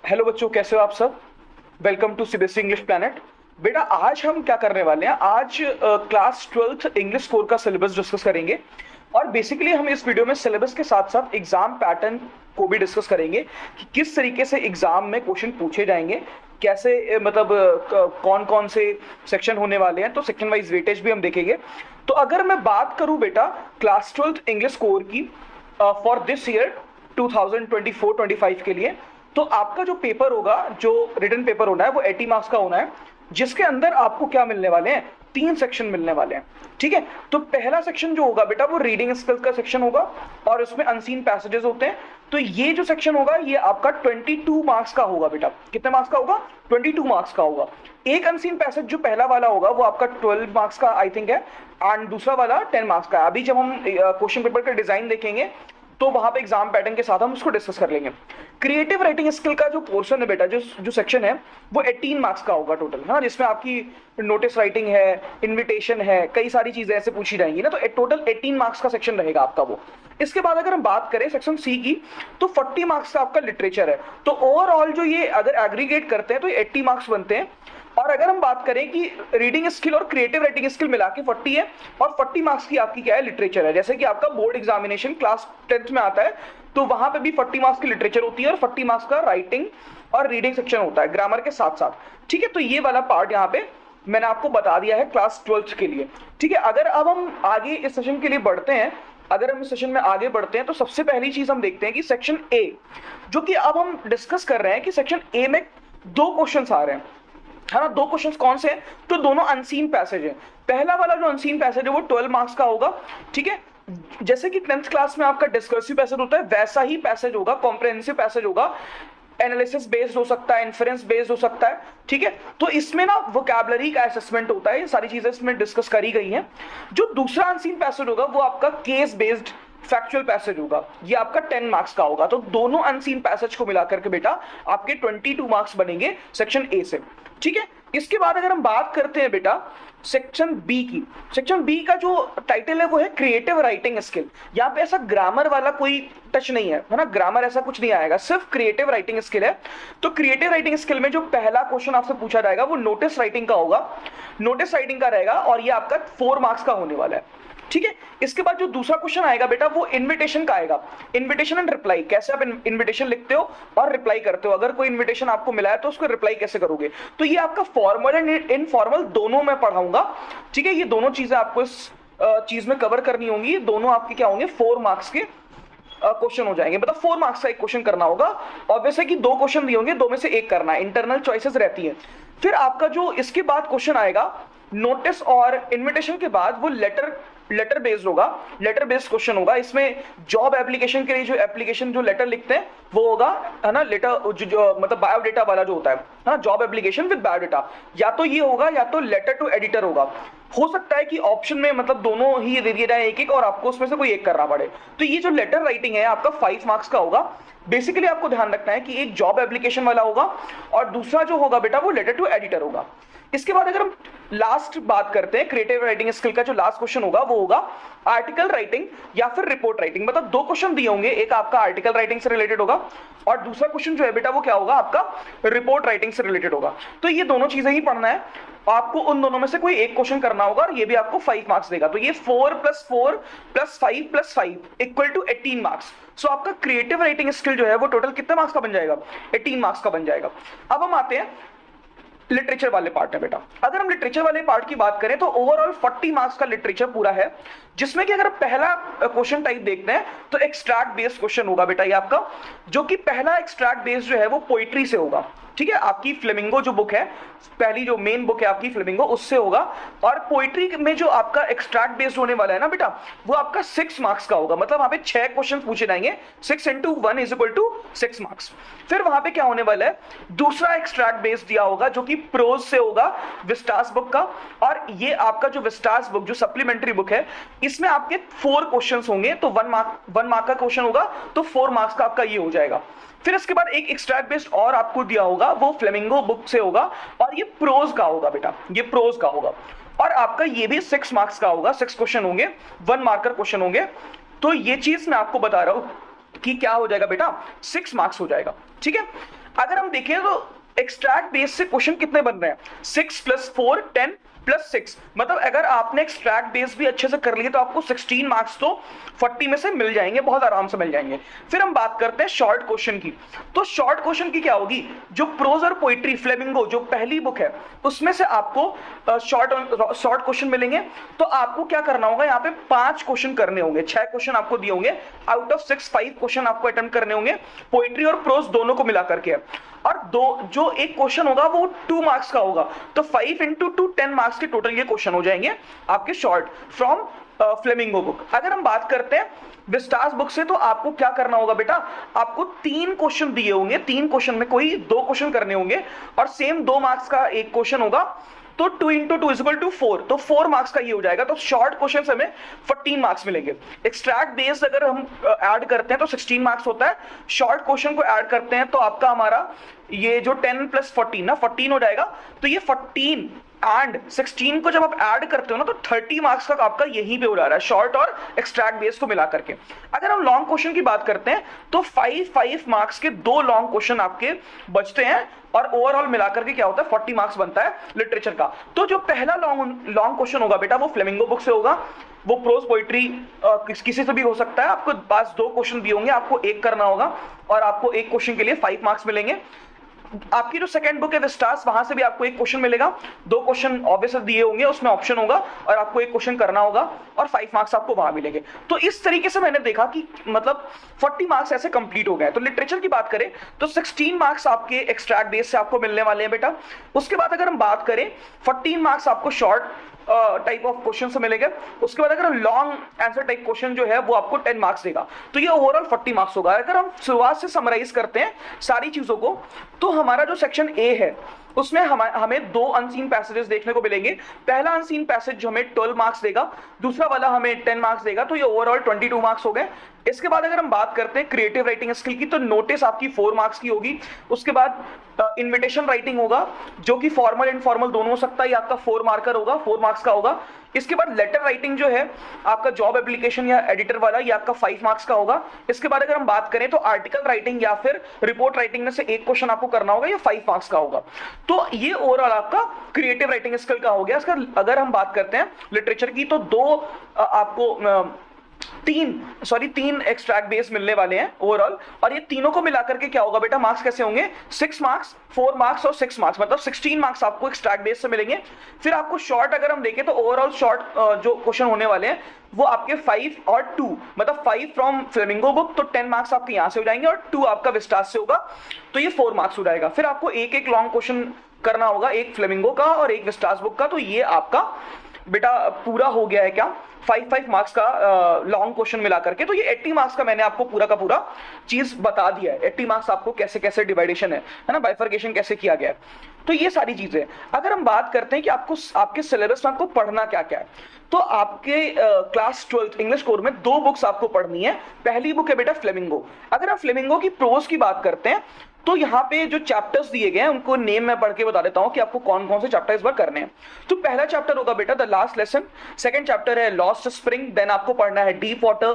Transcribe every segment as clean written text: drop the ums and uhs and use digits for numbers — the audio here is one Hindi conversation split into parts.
हेलो बच्चों, कैसे हो आप सब। Welcome to CBSE English Planet. बेटा आज हम क्या करने वाले हैं, आज क्लास 12th इंग्लिश कोर का सिलेबस डिस्कस करेंगे। और बेसिकली हम इस वीडियो में सिलेबस के साथ साथ एग्जाम पैटर्न को भी डिस्कस करेंगे कि किस तरीके से एग्जाम में क्वेश्चन पूछे जाएंगे, कैसे कौन कौन से सेक्शन होने वाले हैं, तो सेक्शन वाइज वेटेज भी हम देखेंगे। तो अगर मैं बात करूं बेटा क्लास 12th इंग्लिश कोर की फॉर दिस ईयर 2024-25 के लिए, तो आपका जो पेपर होगा, जो रिटन पेपर होना है, वो 80 मार्क्स का होना है, जिसके अंदर आपको क्या मिलने वाले हैं, 3 सेक्शन मिलने वाले हैं। ठीक है, तो पहला सेक्शन जो होगा बेटा वो रीडिंग स्किल्स का सेक्शन होगा और उसमें अनसीन पैसेजेस होते हैं। तो ये जो सेक्शन होगा ये आपका 22 मार्क्स का होगा बेटा। कितने मार्क्स का होगा? 22 मार्क्स का होगा। एक अनसीन पैसेज जो पहला वाला होगा वो आपका 12 मार्क्स का आई थिंक है, एंड दूसरा वाला 10 मार्क्स का। अभी जब हम क्वेश्चन पेपर का डिजाइन देखेंगे तो वहां पे एग्जाम पैटर्न के साथ हम उसको डिस्कस कर लेंगे। क्रिएटिव राइटिंग स्किल का जो पोर्शन है बेटा, जो सेक्शन है वो 18 मार्क्स का होगा टोटल, है ना, जिसमें आपकी नोटिस राइटिंग है, इनविटेशन है, कई सारी चीजें ऐसे पूछी जाएंगी ना, तो टोटल 18 मार्क्स का सेक्शन रहेगा आपका वो। इसके बाद अगर हम बात करें सेक्शन सी की, तो 40 मार्क्स का आपका लिटरेचर है। तो ओवरऑल जो ये अगर एग्रीगेट करते हैं तो 80 मार्क्स बनते हैं। और अगर हम बात करें कि रीडिंग स्किल और क्रिएटिव राइटिंग स्किल मिला के 40 है और 40 मार्क्स की आपकी क्या है, लिटरेचर है। जैसे कि आपका बोर्ड एग्जामिनेशन क्लास 10th में आता है तो वहां पे भी 40 मार्क्स की लिटरेचर होती है और 40 मार्क्स का राइटिंग और रीडिंग सेक्शन होता है ग्रामर के साथ साथ। ठीक है, तो ये वाला पार्ट यहाँ पे मैंने आपको बता दिया है क्लास 12th के लिए। ठीक है, अगर अब हम आगे इस सेशन के लिए बढ़ते हैं, अगर हम इस सेशन में आगे बढ़ते हैं तो सबसे पहली चीज हम देखते हैं कि सेक्शन ए, जो कि अब हम डिस्कस कर रहे हैं कि सेक्शन ए में 2 क्वेश्चन आ रहे हैं, है ना। 2 क्वेश्चंस कौन से हैं? तो दोनों अनसीन पैसेज है। पहला वाला जो अनसीन पैसेज है वो 12 मार्क्स का होगा। ठीक है, जैसे कि 10th क्लास में आपका डिस्कर्सिव पैसेज होता है वैसा ही पैसेज होगा, कॉम्प्रिहेंसिव पैसेज होगा, एनालिसिस बेस्ड हो सकता है, इन्फरेंस बेस्ड हो सकता है। ठीक है, तो इसमें ना वोकैबुलरी का असेसमेंट होता है, ये सारी चीजें इसमें डिस्कस करी गई हैं। जो दूसरा अनसीन पैसेज होगा वो आपका केस बेस्ड फैक्चुअल पैसेज होगा, ये आपका 10 मार्क्स का होगा। तो दोनों अनसीन पैसेज को मिलाकर के बेटा आपके 22 मार्क्स बनेंगे सेक्शन ए से। ठीक है, इसके बाद अगर हम बात करते हैं बेटा सेक्शन बी की, सेक्शन बी का जो टाइटल है वो है क्रिएटिव राइटिंग स्किल। यहाँ पे ऐसा ग्रामर वाला कोई टच नहीं है ना, ग्रामर ऐसा कुछ नहीं आएगा, सिर्फ क्रिएटिव राइटिंग स्किल है। तो क्रिएटिव राइटिंग स्किल में जो पहला क्वेश्चन आपसे पूछा जाएगा वो नोटिस राइटिंग का होगा, नोटिस राइटिंग का रहेगा और ये आपका 4 मार्क्स का होने वाला है। ठीक है, इसके बाद जो दूसरा क्वेश्चन आएगा बेटा वो इनविटेशन का आएगा। इनविटेशन एंड रिप्लाई, कैसे आप इनविटेशन लिखते हो और रिप्लाई करते हो, अगर कोई इनविटेशन आपको मिला है तो उसको रिप्लाई कैसे करोगे। तो ये आपका फॉर्मल एंड इनफॉर्मल दोनों में पढ़ाऊंगा। ठीक है, ये दोनों चीजें आपको इस चीज में कवर करनी होंगी। ये दोनों आपके क्या होंगे, 4 मार्क्स के क्वेश्चन हो जाएंगे। मतलब 4 मार्क्स का एक क्वेश्चन करना होगा। ऑब्वियस है कि 2 क्वेश्चन दिए होंगे, 2 में से एक करना है, इंटरनल चॉइसेस रहती है। फिर आपका जो इसके बाद क्वेश्चन आएगा नोटिस और इनविटेशन के बाद वो लेटर बेस्ड होगा, लेटर बेस्ड क्वेश्चन होगा। इसमें जॉब एप्लीकेशन के लिए जो एप्लीकेशन जो लेटर लिखते हैं वो होगा, है ना, लेटर जो मतलब बायोडेटा वाला जो होता है ना, जॉब एप्लीकेशन विद बायोडेटा, या तो ये होगा या तो लेटर टू एडिटर होगा। हो सकता है कि ऑप्शन में मतलब दोनों ही दे दिए जाए एक एक और आपको उसमें से कोई एक करना पड़े। तो ये जो लेटर राइटिंग है आपका 5 मार्क्स का होगा। बेसिकली आपको ध्यान रखना है कि एक जॉब एप्लीकेशन वाला होगा और दूसरा जो होगा बेटा वो लेटर टू एडिटर होगा। इसके बाद अगर हम लास्ट बात करते हैं क्रिएटिव राइटिंग स्किल का, जो लास्ट क्वेश्चन होगा वो होगा आर्टिकल राइटिंग या फिर रिपोर्ट राइटिंग। मतलब 2 क्वेश्चन दिए होंगे, एक आपका आर्टिकल राइटिंग से रिलेटेड होगा और दूसरा क्वेश्चन जो है बेटा वो क्या होगा, आपका रिपोर्ट राइटिंग से रिलेटेड होगा। तो ये दोनों चीजें ही पढ़ना है, आपको उन दोनों में से कोई एक क्वेश्चन करना होगा और ये भी आपको 5 मार्क्स देगा। तो ये 4 + 4 + 5 + 5 = 18 मार्क्स। सो आपका क्रिएटिव राइटिंग स्किल जो है वो टोटल कितने मार्क्स का बन जाएगा, 18 मार्क्स का बन जाएगा। अब हम आते हैं लिटरेचर वाले पार्ट है बेटा। अगर हम लिटरेचर वाले पार्ट की बात करें तो ओवरऑल 40 मार्क्स का लिटरेचर पूरा है, जिसमें कि अगर पहला क्वेश्चन टाइप देखते हैं तो एक्सट्रैक्ट बेस्ड क्वेश्चन होगा बेटा ये आपका, जो कि पहला एक्सट्रैक्ट बेस्ड जो है वो पोइट्री से होगा। ठीक है, आपकी फ्लेमिंगो जो बुक है, पहली जो मेन बुक है आपकी फ्लेमिंगो, उससे होगा। और पोइट्री में जो आपका एक्सट्रैक्ट बेस्ड होने वाला है ना बेटा, वो आपका 6 मार्क्स का होगा। मतलब वहां पे 6 क्वेश्चन पूछे जाएंगे, 6 × 1 = 6 मार्क्स। फिर वहां पे क्या होने वाला है, दूसरा एक्सट्रैक्ट बेस्ड दिया होगा जो कि प्रोज से होगा, विस्टास बुक का। और ये आपका जो विस्टास बुक जो सप्लीमेंट्री बुक है, इसमें आपके 4 क्वेश्चंस होंगे। तो 1 मार्क का क्वेश्चन होगा तो 4 मार्क्स का आपका ये हो जाएगा। फिर इसके बाद एक एक्सट्रैक्ट बेस्ड और आपको दिया होगा, वो फ्लेमिंगो बुक से होगा और ये प्रोज का होगा बेटा, ये प्रोज का होगा। और आपका ये भी 6 मार्क्स का होगा, 6 क्वेश्चन होंगे, 1 मार्कर क्वेश्चन होंगे। तो ये चीज मैं आपको बता रहा हूं कि क्या हो जाएगा बेटा, 6 मार्क्स हो जाएगा। ठीक है, अगर हम देखें तो एक्सट्रैक्ट बेस से क्वेश्चन कितने बन रहे हैं, 6 + 4 10 + 6, मतलब अगर आपने एक्सट्रैक्ट बेस भी अच्छे से कर लिए तो आपको 16 मार्क्स तो 40 में से मिल जाएंगे, बहुत आराम से मिल जाएंगे। फिर हम बात करते हैं शॉर्ट क्वेश्चन की। तो शॉर्ट क्वेश्चन की क्या होगी, जो प्रोज और पोइट्री फ्लेमिंगो जो पहली बुक है उसमें से आपको शॉर्ट क्वेश्चन मिलेंगे। तो आपको क्या करना होगा, यहाँ पे 5 क्वेश्चन करने होंगे, 6 क्वेश्चन आपको दिए होंगे, आउट ऑफ 6 5 क्वेश्चन आपको अटेम्प्ट करने होंगे, पोइट्री और प्रोज दोनों को मिला करके। और जो एक क्वेश्चन होगा वो 2 मार्क्स का होगा, तो 5 × 2 10 मार्क्स के टोटल ये क्वेश्चन हो जाएंगे आपके शॉर्ट फ्रॉम फ्लेमिंगो बुक। अगर हम बात करते हैं विस्टास बुक से, तो आपको क्या करना होगा बेटा, आपको 3 क्वेश्चन दिए होंगे, 3 क्वेश्चन में कोई 2 क्वेश्चन करने होंगे और सेम 2 मार्क्स का एक क्वेश्चन होगा, तो 2 × 2 = 4, तो 4 मार्क्स का ये हो जाएगा। तो शॉर्ट क्वेश्चन से हमें 14 मार्क्स मिलेंगे। एक्सट्रैक्ट बेस्ड अगर हम ऐड करते हैं तो 16 मार्क्स होता है, शॉर्ट क्वेश्चन को ऐड करते हैं तो आपका हमारा ये जो 10 + 14 ना 14 हो जाएगा। तो ये 14 एंड 16 को जब आप ऐड करते हो ना तो 30 मार्क्स तक आपका यहीं पे हो जा रहा है, शॉर्ट और एक्सट्रैक्ट बेस को मिला करके। अगर हम लॉन्ग क्वेश्चन की बात करते हैं तो 5 मार्क्स के 2 लॉन्ग क्वेश्चन आपके बचते हैं और ओवरऑल मिलाकर के क्या होता है 40 मार्क्स बनता है लिटरेचर का। तो जो पहला लॉन्ग क्वेश्चन होगा बेटा वो फ्लेमिंगो बुक से होगा, वो प्रोज पोइट्री किसी से भी हो सकता है। आपको पास 2 क्वेश्चन दिए होंगे, आपको एक करना होगा और आपको एक क्वेश्चन के लिए 5 मार्क्स मिलेंगे। आपकी जो सेकंड बुक है विस्टास, वहां से भी आपको एक क्वेश्चन मिलेगा, 2 क्वेश्चन ऑब्वियसली दिए होंगे, उसमें ऑप्शन होगा और आपको एक क्वेश्चन करना होगा और 5 मार्क्स आपको वहां मिलेंगे। तो इस तरीके से मैंने देखा कि मतलब 40 मार्क्स ऐसे कंप्लीट हो गए। तो लिटरेचर की बात करें तो 16 मार्क्स आपके एक्सट्रैक्ट बेस से आपको मिलने वाले हैं बेटा। उसके बाद अगर हम बात करें 14 मार्क्स आपको शॉर्ट टाइप ऑफ क्वेश्चन से मिलेगा। उसके बाद अगर लॉन्ग आंसर टाइप क्वेश्चन जो है वो आपको 10 मार्क्स देगा, तो ये ओवरऑल 40 मार्क्स होगा। अगर हम शुरुआत से समराइज करते हैं सारी चीजों को, तो हमारा जो सेक्शन ए है उसमें हमें 2 अनसीन पैसेजेस देखने को मिलेंगे। पहला अनसीन पैसेज जो हमें 12 मार्क्स देगा, दूसरा वाला हमें 10 मार्क्स देगा, तो ये ओवरऑल 22 मार्क्स हो गए। इसके बाद अगर हम बात करते हैं क्रिएटिव राइटिंग स्किल की, तो नोटिस आपकी 4 मार्क्स की होगी। उसके बाद इन्विटेशन राइटिंग होगा जो कि फॉर्मल इनफॉर्मल दोनों हो सकता है, ये आपका 4 मार्कर होगा, 4 मार्क्स का होगा। इसके बाद लेटर राइटिंग जो है आपका जॉब एप्लीकेशन या एडिटर वाला, ये आपका 5 मार्क्स का होगा। इसके बाद अगर हम बात करें तो आर्टिकल राइटिंग या फिर रिपोर्ट राइटिंग में से एक क्वेश्चन आपको करना होगा, ये 5 मार्क्स का होगा। तो ये ओवरऑल आपका क्रिएटिव राइटिंग स्किल का हो गया। इसका अगर हम बात करते हैं लिटरेचर की, तो 2 आपको 3 एक्सट्रैक्ट बेस मिलने वाले हैं ओवरऑल, और ये तीनों को मिलाकर के क्या होगा बेटा, मार्क्स कैसे होंगे, 6 मार्क्स, 4 मार्क्स और 6 मार्क्स, मतलब 16 मार्क्स आपको एक्सट्रैक्ट बेस से मिलेंगे। फिर आपको शॉर्ट अगर हम देखें तो ओवरऑल शॉर्ट जो क्वेश्चन होने वाले हैं वो आपके 5 और 2, मतलब 5 फ्रॉम फ्लेमिंगो बुक, तो 10 मार्क्स आपके यहां से हो जाएंगे और 2 आपका विस्टास से होगा, तो ये 4 मार्क्स हो जाएगा। फिर आपको एक लॉन्ग क्वेश्चन करना होगा, एक फ्लेमिंगो का और एक विस्टास बुक का, तो ये आपका बेटा पूरा हो गया है क्या 5 मार्क्स का लॉन्ग क्वेश्चन मिला करके। तो ये 80 मार्क्स का मैंने आपको पूरा का पूरा चीज बता दिया है। 80 मार्क्स आपको कैसे कैसे डिवाइडेशन है ना, बाइफर्केशन कैसे किया गया है, तो ये सारी चीजें। अगर हम बात करते हैं कि आपको आपके सिलेबस में आपको पढ़ना क्या क्या है, तो आपके क्लास 12 इंग्लिश कोर में 2 बुक्स आपको पढ़नी है। पहली बुक है बेटा फ्लेमिंगो। अगर हम फ्लेमिंगो की प्रोज की बात करते हैं तो यहाँ पे जो चैप्टर्स दिए गए हैं उनको नेम मैं पढ़ के बता देता हूँ कि आपको कौन कौन से चैप्टर इस बार करने हैं। तो पहला चैप्टर होगा बेटा the last lesson, second chapter है लॉस्ट स्प्रिंग, देन आपको पढ़ना है deep water,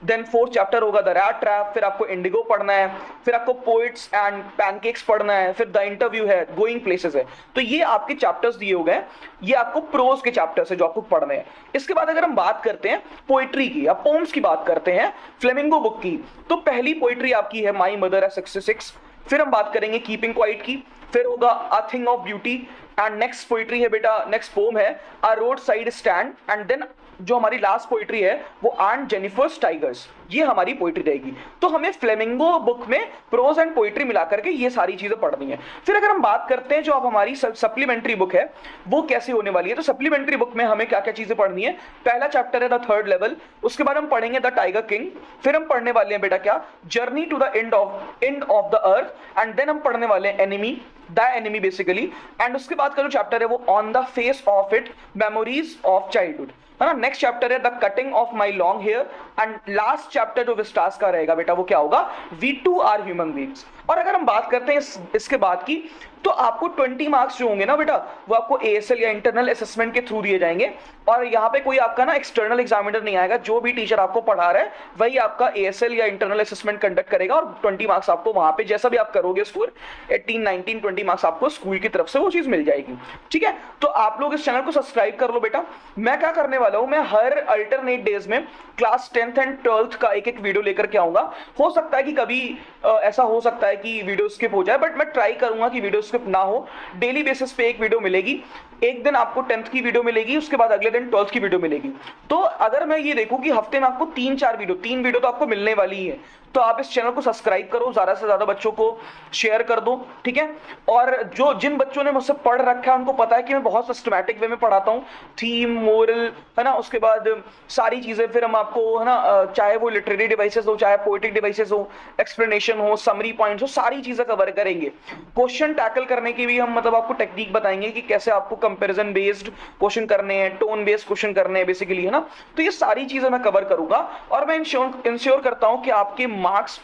then 4th chapter होगा द रैट ट्रैप, फिर आपको इंडिगो पढ़ना है, फिर आपको पोइट्स एंड पैनकेक्स पढ़ना है, फिर द इंटरव्यू है, गोइंग प्लेसेस है। तो ये आपके चैप्टर्स दिए हो गए, ये आपको प्रोज के चैप्टर्स है जो आपको पढ़ने हैं। इसके बाद अगर हम बात करते हैं पोइट्री की या पोम्स की बात करते हैं फ्लेमिंगो बुक की, तो पहली पोइट्री आपकी है माई मदर है 66, फिर हम बात करेंगे कीपिंग क्वाइट की, फिर होगा a thing of beauty, and next poetry है बेटा, नेक्स्ट पोम है a roadside stand, and then जो हमारी लास्ट पोइट्री है वो आंट जेनिफर्स टाइगर्स, ये हमारी पोइट्री रहेगी। तो हमें फ्लेमिंगो बुक में प्रोज एंड पोइट्री मिलाकर के ये सारी चीजें पढ़नी है। फिर अगर हम बात करते हैं जो अब हमारी सप्लीमेंट्री बुक है वो कैसे होने वाली है, तो सप्लीमेंट्री बुक में हमें क्या क्या चीजें पढ़नी है। पहला चैप्टर है द 3rd लेवल, उसके बाद हम पढ़ेंगे द टाइगर किंग, फिर हम पढ़ने वाले हैं बेटा क्या journey to the end of the earth, and then हम पढ़ने वाले हैं enemy, the enemy basically. And उसके बाद का जो चैप्टर है वो on the face of it, memories of childhood, है ना। नेक्स्ट चैप्टर है the cutting of my long hair. And last chapter जो विस्टास का रहेगा बेटा वो क्या होगा, we two are human beings. और अगर हम बात करते हैं इसके बाद की, तो आपको 20 मार्क्स जो होंगे ना बेटा वो आपको एएसएल या इंटरनल असेसमेंट के थ्रू दिए जाएंगे। और यहाँ पे कोई आपका ना एक्सटर्नल एग्जामिनर नहीं आएगा, जो भी टीचर आपको पढ़ा रहा है वही आपका एएसएल या इंटरनल असेसमेंट कंडक्ट करेगा, और 20 मार्क्स आपको वहां पे जैसा भी आप करोगे स्कोर 18, 19, 20 मार्क्स आपको स्कूल की तरफ से वो चीज मिल जाएगी। ठीक है, तो आप लोग इस चैनल को सब्सक्राइब कर लो बेटा। मैं क्या करने वाला हूं, मैं हर अल्टरनेट डेज में क्लास 10th एंड 12th का एक एक वीडियो लेकर के आऊंगा। हो सकता है कि कभी ऐसा हो सकता है कि वीडियो स्किप हो जाए, बट मैं ट्राई करूंगा कि वीडियो स्किप ना हो। डेली बेसिस पे एक वीडियो मिलेगी, एक दिन आपको 10th की वीडियो मिलेगी, उसके बाद अगले दिन 12th की वीडियो मिलेगी। तो अगर मैं ये देखूं कि हफ्ते में आपको 3-4 वीडियो, 3 वीडियो तो आपको मिलने वाली ही है, तो आप इस चैनल को सब्सक्राइब करो, ज्यादा से ज्यादा बच्चों को शेयर कर दो। ठीक है, और जिन बच्चों ने मुझसे पढ़ रखा है उनको पता है कि मैं बहुत सिस्टमैटिक वे में पढ़ाता हूँ, थीम, मोरल, है ना, उसके बाद सारी चीजें फिर हम आपको, है ना, चाहे वो लिटरेरी डिवाइसेस हो, चाहे पोएटिक डिवाइसेस हो, एक्सप्लेनेशन हो, समरी पॉइंट्स हो, सारी चीजें कवर करेंगे। क्वेश्चन टैकल करने की भी हम मतलब आपको टेक्निक बताएंगे कि कैसे आपको कंपैरिजन बेस्ड क्वेश्चन करने हैं, टोन बेस्ड क्वेश्चन करने हैं बेसिकली, है ना। तो ये सारी चीजें मैं कवर करूंगा, और मैं इंश्योर करता हूं कि आपके मार्क्स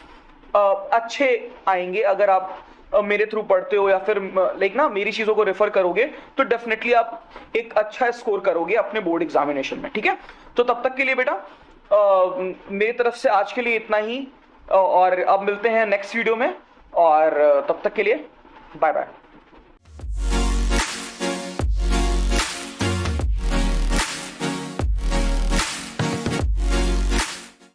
अच्छे आएंगे अगर आप मेरे थ्रू पढ़ते हो, या फिर लाइक ना मेरी चीजों को रेफर करोगे, तो डेफिनेटली आप एक अच्छा स्कोर करोगे अपने बोर्ड एग्जामिनेशन में। ठीक है, तो तब तक के लिए बेटा मेरी तरफ से आज के लिए इतना ही, और अब मिलते हैं नेक्स्ट वीडियो में, और तब तक के लिए बाय बाय।